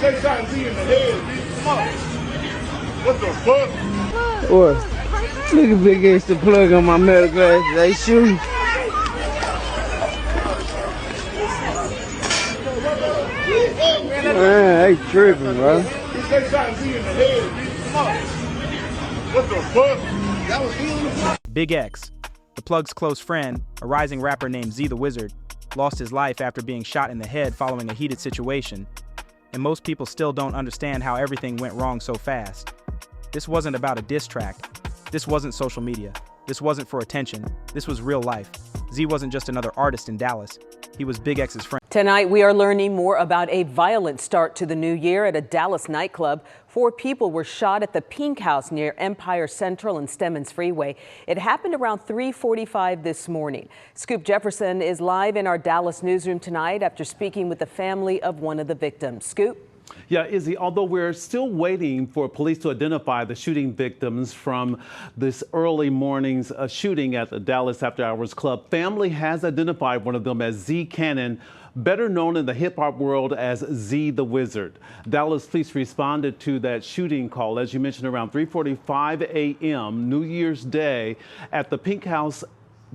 They shot Z in the head, bitch. Come on. What the fuck? What? Look at Big X the plug on my metal glasses. They shoot. Man, they tripping, bro. They shot Z in the head, bitch. Come on. What the fuck? That was him. Big X, the Plug's close friend, a rising rapper named Z the Wizard, lost his life after being shot in the head following a heated situation. And most people still don't understand how everything went wrong so fast. This wasn't about a diss track. This wasn't social media. This wasn't for attention. This was real life. Z wasn't just another artist in Dallas. He was Big X's friend. Tonight, we are learning more about a violent start to the new year at a Dallas nightclub. 4 people were shot at the Pink House near Empire Central and Stemmons Freeway. It happened around 3:45 this morning. Scoop Jefferson is live in our Dallas newsroom tonight after speaking with the family of one of the victims. Scoop? Yeah, Izzy, although we're still waiting for police to identify the shooting victims from this early morning's shooting at the Dallas After Hours Club, family has identified one of them as Z Cannon, better known in the hip-hop world as Z the Wizard. Dallas police responded to that shooting call, as you mentioned, around 3:45 a.m. New Year's Day at the Pink House,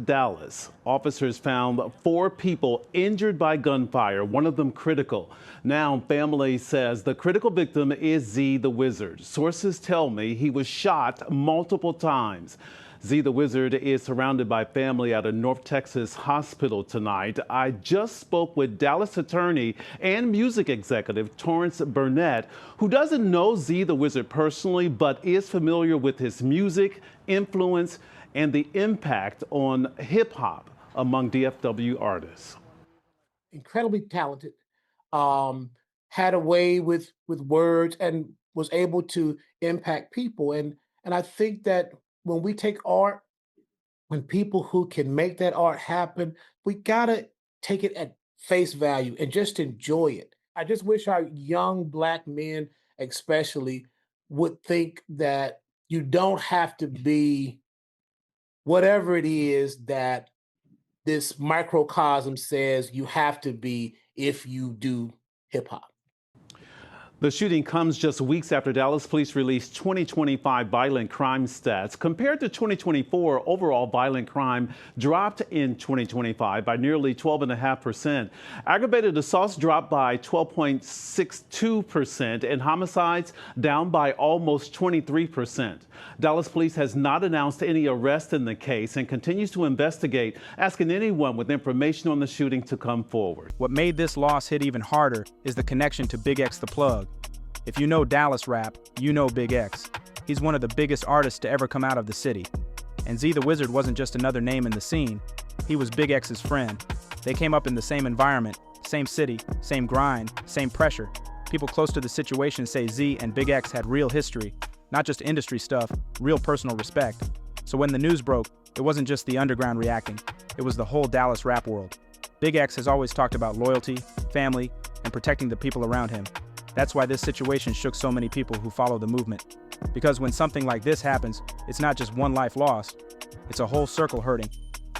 Dallas. Officers found 4 people injured by gunfire, one of them critical. Now, family says the critical victim is Z the Wizard. Sources tell me he was shot multiple times. Z the Wizard is surrounded by family at a North Texas hospital tonight. I just spoke with Dallas attorney and music executive Torrance Burnett, who doesn't know Z the Wizard personally, but is familiar with his music, influence, and the impact on hip-hop among DFW artists. Incredibly talented, had a way with words and was able to impact people. And I think that when we take art, when people who can make that art happen, we gotta take it at face value and just enjoy it. I just wish our young Black men especially would think that you don't have to be whatever it is that this microcosm says you have to be if you do hip hop. The shooting comes just weeks after Dallas police released 2025 violent crime stats. Compared to 2024, overall violent crime dropped in 2025 by nearly 12.5%. Aggravated assaults dropped by 12.62%, and homicides down by almost 23%. Dallas police has not announced any arrest in the case and continues to investigate, asking anyone with information on the shooting to come forward. What made this loss hit even harder is the connection to Big X the Plug. If you know Dallas rap, you know Big X. He's one of the biggest artists to ever come out of the city. And Z the Wizard wasn't just another name in the scene. He was Big X's friend. They came up in the same environment, same city, same grind, same pressure. People close to the situation say Z and Big X had real history, not just industry stuff, real personal respect. So when the news broke, it wasn't just the underground reacting. It was the whole Dallas rap world. Big X has always talked about loyalty, family, and protecting the people around him. That's why this situation shook so many people who follow the movement. Because when something like this happens, it's not just one life lost, it's a whole circle hurting.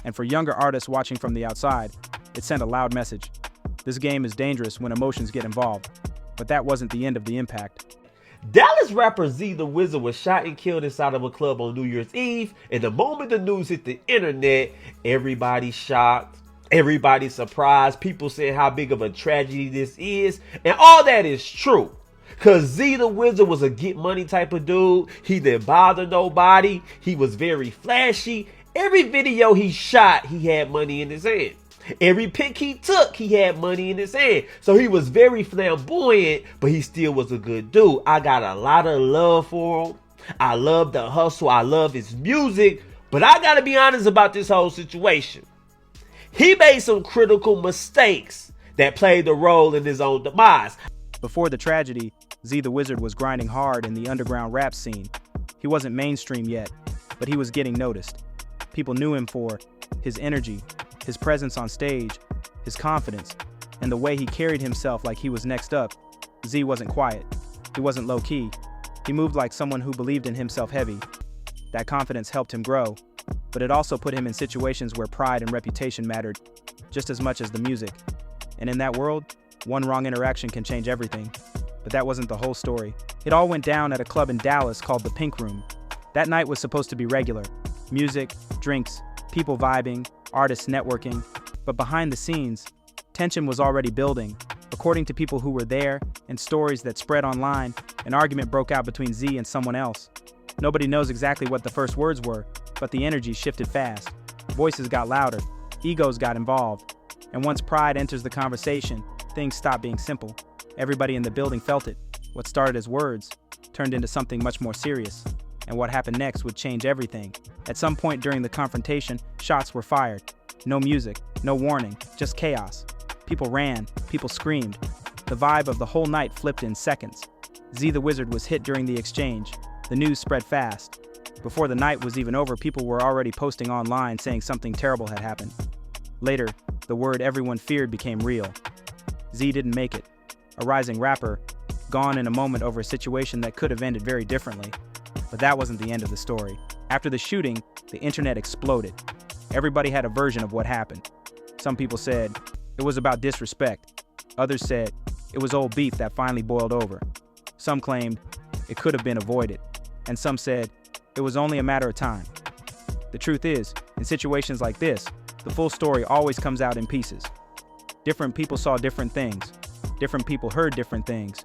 And for younger artists watching from the outside, it sent a loud message. This game is dangerous when emotions get involved. But that wasn't the end of the impact. Dallas rapper Z the Wizard was shot and killed inside of a club on New Year's Eve, and the moment the news hit the internet, everybody shocked. Everybody surprised, people saying how big of a tragedy this is, and all that is true. Cause Z the Wizard was a get money type of dude. He didn't bother nobody. He was very flashy. Every video he shot, he had money in his hand. Every pic he took, he had money in his hand. So he was very flamboyant, but he still was a good dude. I got a lot of love for him. I love the hustle. I love his music. But I gotta be honest about this whole situation. He made some critical mistakes that played a role in his own demise. Before the tragedy, Z the Wizard was grinding hard in the underground rap scene. He wasn't mainstream yet, but he was getting noticed. People knew him for his energy, his presence on stage, his confidence, and the way he carried himself like he was next up. Z wasn't quiet. He wasn't low-key. He moved like someone who believed in himself heavy. That confidence helped him grow, but it also put him in situations where pride and reputation mattered just as much as the music. And in that world, one wrong interaction can change everything. But that wasn't the whole story. It all went down at a club in Dallas called the Pink Room. That night was supposed to be regular. Music, drinks, people vibing, artists networking. But behind the scenes, tension was already building. According to people who were there and stories that spread online, an argument broke out between Z and someone else. Nobody knows exactly what the first words were, but the energy shifted fast. Voices got louder, egos got involved. And once pride enters the conversation, things stop being simple. Everybody in the building felt it. What started as words turned into something much more serious. And what happened next would change everything. At some point during the confrontation, shots were fired. No music, no warning, just chaos. People ran, people screamed. The vibe of the whole night flipped in seconds. Z the Wizard was hit during the exchange. The news spread fast. Before the night was even over, people were already posting online saying something terrible had happened. Later, the word everyone feared became real. Z didn't make it. A rising rapper, gone in a moment over a situation that could have ended very differently. But that wasn't the end of the story. After the shooting, the internet exploded. Everybody had a version of what happened. Some people said it was about disrespect. Others said it was old beef that finally boiled over. Some claimed it could have been avoided. And some said it was only a matter of time. The truth is, in situations like this, the full story always comes out in pieces. Different people saw different things. Different people heard different things.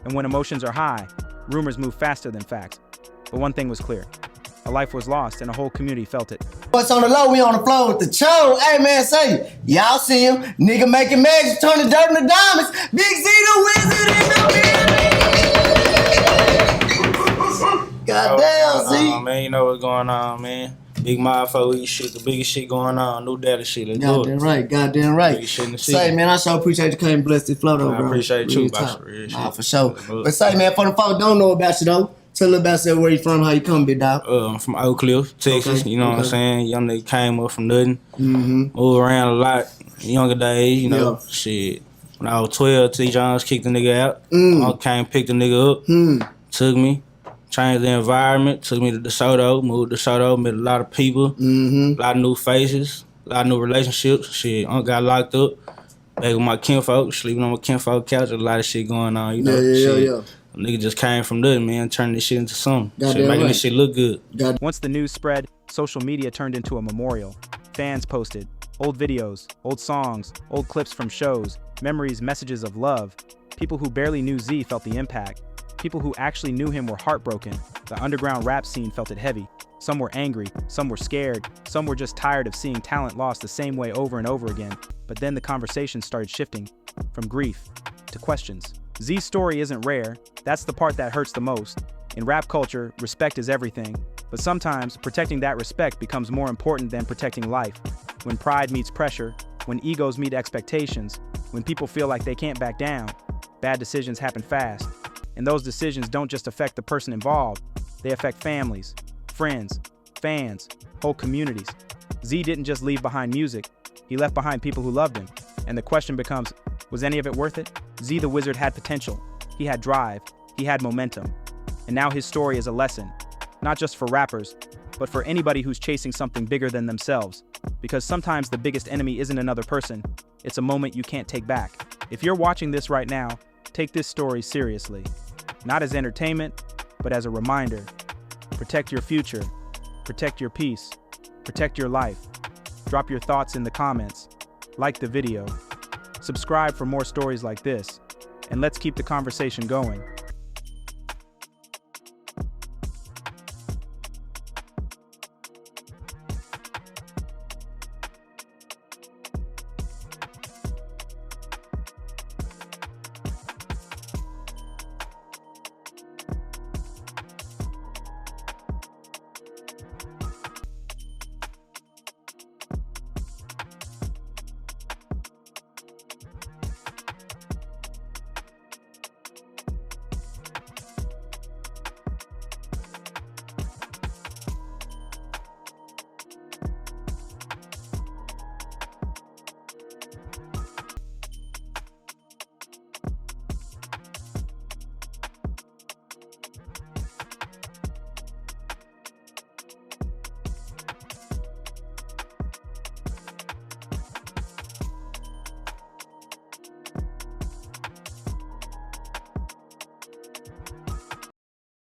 And when emotions are high, rumors move faster than facts. But one thing was clear. A life was lost and a whole community felt it. What's on the low, we on the floor with the show. Hey man, say, y'all see him. Nigga making magic, turn the dirt into diamonds. Big Z the Wizard in the building. Goddamn, Z. Man, you know what's going on, man. Big motherfucker shit, the biggest shit going on. No data shit. Let's do it. Goddamn right, goddamn right. Biggest shit in the city. Say, man, I sure appreciate you coming bless this flow though, I bro. appreciate you, Real boss. talk. Real Nah, shit. for sure. Let's do it. But say, man, for the folks don't know about you though, tell them about where you from, how you come, big dog. I'm from Oak Cliff, Texas. Okay, You know what I'm okay. saying? Young nigga came up from nothing. Mm-hmm. Moved around a lot. Younger days, you know. Yeah. Shit. When I was 12, T. Jones kicked the nigga out. Mm. I came, picked the nigga up. Took me. Changed the environment. Took me to DeSoto. Moved to DeSoto. Met a lot of people. Mm-hmm. A lot of new faces. A lot of new relationships. Shit. I got locked up. Back with my kinfolk. Sleeping on my kinfolk couch. A lot of shit going on, you know. Yeah. A nigga just came from nothing, man. Turning this shit into something. Goddamn Shit, making right. this shit look good. Once the news spread, social media turned into a memorial. Fans posted old videos, old songs, old clips from shows, memories, messages of love. People who barely knew Z felt the impact. People who actually knew him were heartbroken. The underground rap scene felt it heavy. Some were angry, some were scared, some were just tired of seeing talent lost the same way over and over again. But then the conversation started shifting from grief to questions. Z's story isn't rare. That's the part that hurts the most. In rap culture, respect is everything. But sometimes protecting that respect becomes more important than protecting life. When pride meets pressure, when egos meet expectations, when people feel like they can't back down, bad decisions happen fast. And those decisions don't just affect the person involved, they affect families, friends, fans, whole communities. Z didn't just leave behind music, he left behind people who loved him. And the question becomes, was any of it worth it? Z the Wizard had potential, he had drive, he had momentum. And now his story is a lesson, not just for rappers, but for anybody who's chasing something bigger than themselves. Because sometimes the biggest enemy isn't another person, it's a moment you can't take back. If you're watching this right now, take this story seriously. Not as entertainment, but as a reminder. Protect your future, protect your peace, protect your life. Drop your thoughts in the comments, like the video, subscribe for more stories like this, and let's keep the conversation going.